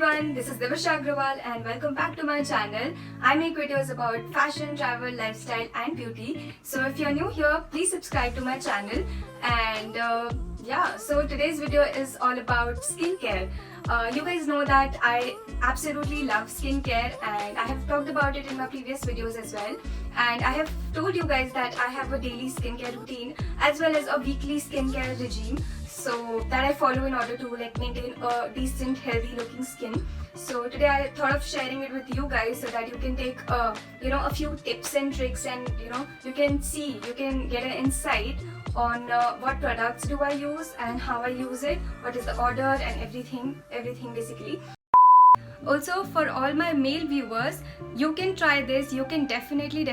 everyone, this is Divisha Agrawal and welcome back to my channel. I make videos about fashion, travel, lifestyle and beauty. So if you're new here, please subscribe to my channel. And so today's video is all about skincare. You guys know that I absolutely love skincare and I have talked about it in my previous videos as well. And I have told you guys that I have a daily skincare routine as well as a weekly skincare regime, so that I follow in order to maintain a decent healthy looking skin. So today I thought of sharing it with you guys so that you can take a few tips and tricks, and you can get an insight on what products do I use and how I use it, what is the order and everything basically. Also, for all my male viewers, you can try this. You can definitely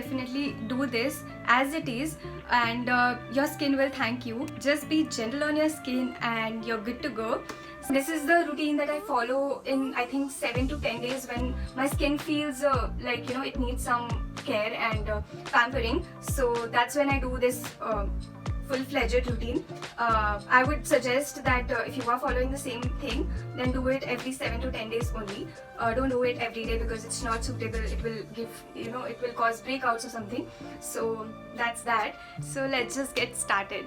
do this as it is, and your skin will thank you. Just be gentle on your skin and you're good to go. This is the routine that I follow in, I think, 7 to 10 days when my skin feels it needs some care and pampering. So that's when I do this full-fledged routine. I would suggest that if you are following the same thing, then do it every 7 to 10 days only. Don't do it every day because it's not suitable. It will give, it will cause breakouts or something. So that's that. So let's just get started.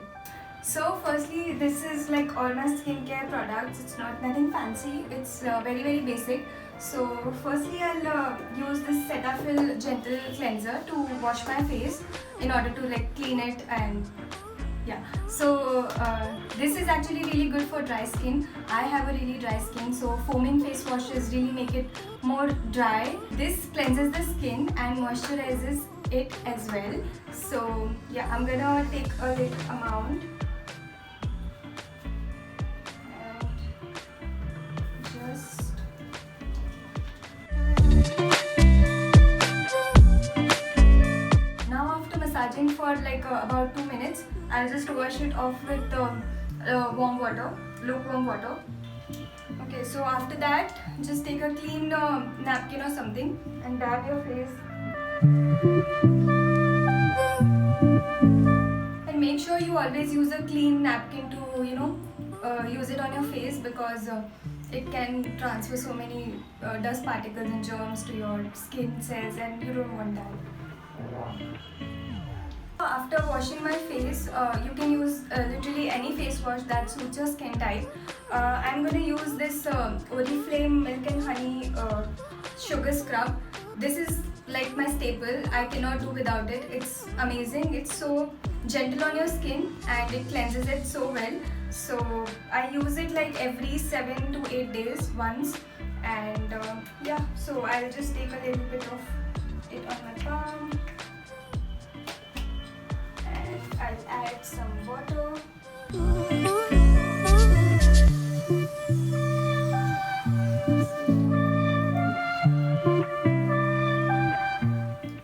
So firstly, this is like all my skincare products. It's not nothing fancy. It's very basic. So firstly, I'll use this Cetaphil Gentle Cleanser to wash my face in order to clean it. And yeah, so this is actually really good for dry skin. I have a really dry skin, so foaming face washes really make it more dry. This cleanses the skin and moisturizes it as well. So yeah, I'm gonna take a little amount and just now, after massaging for about 2 minutes, I'll just wash it off with warm water, lukewarm water. Okay, so after that, just take a clean napkin or something and dab your face. And make sure you always use a clean napkin to, use it on your face, because it can transfer so many dust particles and germs to your skin cells, and you don't want that. After washing my face, you can use literally any face wash that suits your skin type. I'm going to use this Oriflame Milk and Honey Sugar Scrub. This is like my staple. I cannot do without it. It's amazing. It's so gentle on your skin and it cleanses it so well. So I use it every 7 to 8 days once. And so I'll just take a little bit of it on my palm. I'll add some water.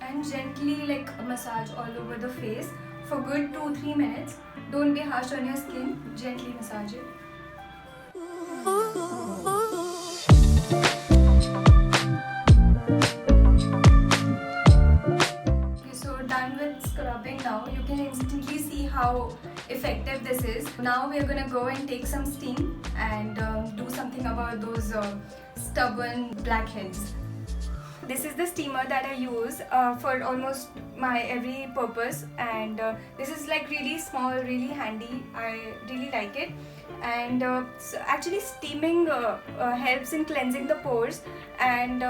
And gently massage all over the face for good 2-3 minutes. Don't be harsh on your skin, gently massage it. Scrubbing now, you can instantly see how effective this is. Now we are gonna go and take some steam and do something about those stubborn blackheads. This is the steamer that I use for almost my every purpose, and this is really small, really handy. I really like it. And so actually steaming helps in cleansing the pores and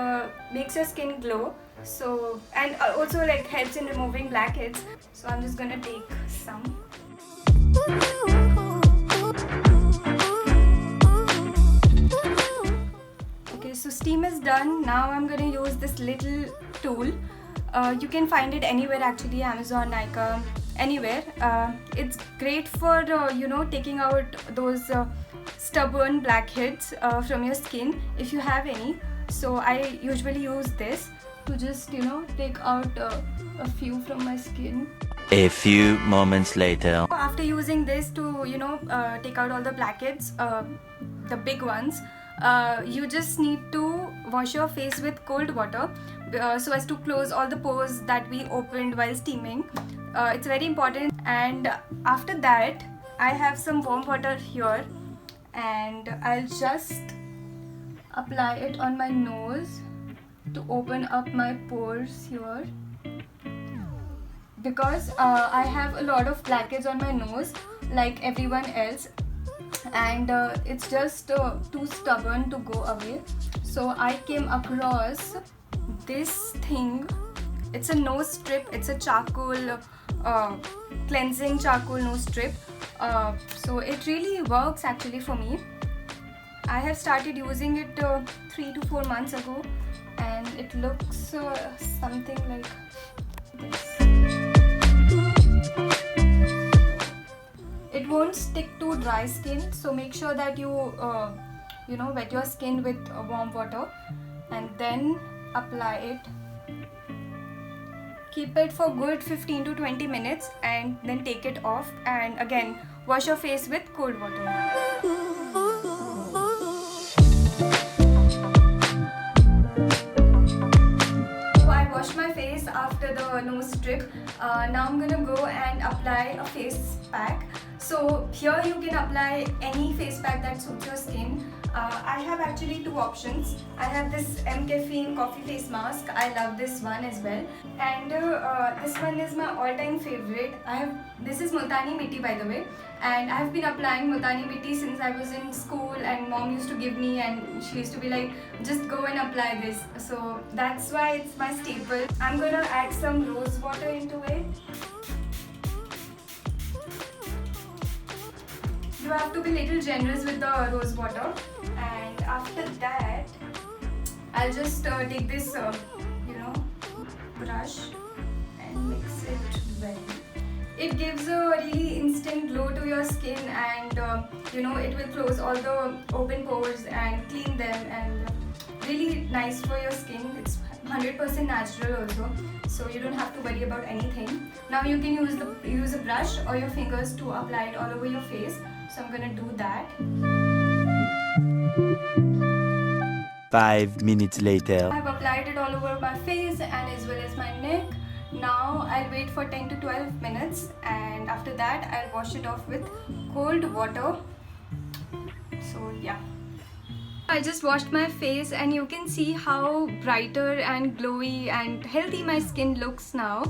makes your skin glow. So, and also helps in removing blackheads. So I'm just gonna take some. Okay, so steam is done. Now I'm gonna use this little tool. You can find it anywhere actually, Amazon, Nykaa, anywhere. It's great for taking out those stubborn blackheads from your skin if you have any. So I usually use this to just take out a few from my skin. A few moments later. After using this to take out all the blackheads, the big ones, you just need to wash your face with cold water so as to close all the pores that we opened while steaming. It's very important. And after that, I have some warm water here, and I'll just apply it on my nose to open up my pores here, because I have a lot of blackheads on my nose like everyone else, and it's just too stubborn to go away. So I came across this thing. It's a nose strip. It's a charcoal cleansing charcoal nose strip. So it really works actually for me. I have started using it 3 to 4 months ago, and it looks something like this. It won't stick to dry skin, so make sure that you wet your skin with warm water and then apply it. Keep it for good 15 to 20 minutes and then take it off, and again wash your face with cold water. My face after the nose strip. Now I'm gonna go and apply a face pack. So here you can apply any face pack that suits your skin. I have actually two options. I have this M Caffeine coffee face mask. I love this one as well, and this one is my all-time favorite. This is Multani Mitti, by the way, and I have been applying Multani Mitti since I was in school, and mom used to give me, and she used to be like, just go and apply this. So that's why it's my staple. I'm gonna add some rose water into it. You have to be little generous with the rose water, and after that I'll just take this brush and mix it well. It gives a really instant glow to your skin, and it will close all the open pores and clean them, and really nice for your skin. It's 100% natural also, so you don't have to worry about anything. Now you can use a brush or your fingers to apply it all over your face. So I'm gonna do that. 5 minutes later. I've applied it all over my face and as well as my neck. Now I'll wait for 10 to 12 minutes, and after that I'll wash it off with cold water. So yeah. I just washed my face, and you can see how brighter and glowy and healthy my skin looks now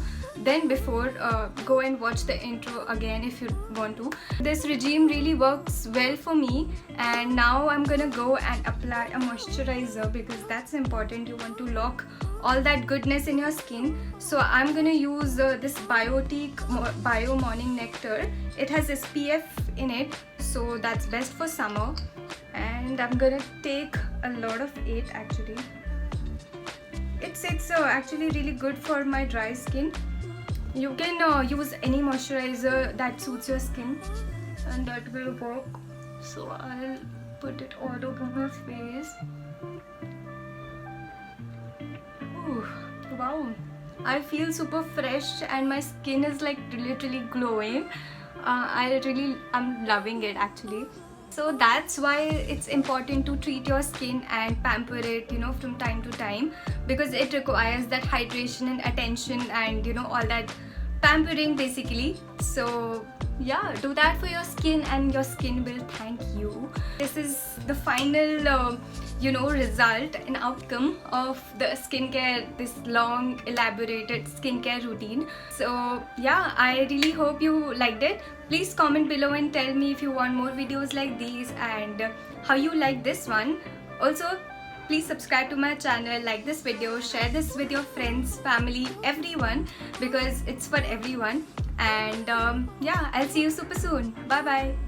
than before. Go and watch the intro again if you want to. This regime really works well for me, and now I'm gonna go and apply a moisturizer, because that's important. You want to lock all that goodness in your skin. So I'm gonna use this Biotique Bio Morning Nectar. It has SPF in it, so that's best for summer. And I'm gonna take a lot of it actually. It's actually really good for my dry skin. You can use any moisturizer that suits your skin, and that will work. So I'll put it all over my face. Ooh, wow, I feel super fresh and my skin is like literally glowing. I'm loving it actually. So that's why it's important to treat your skin and pamper it, from time to time, because it requires that hydration and attention and all that pampering basically. So yeah, do that for your skin and your skin will thank you. This is the final result and outcome of the skincare, this long elaborated skincare routine. So yeah, I really hope you liked it. Please comment below and tell me if you want more videos like these and how you like this one. Also, please subscribe to my channel, like this video, share this with your friends, family, everyone, because it's for everyone. And yeah, I'll see you super soon. Bye bye.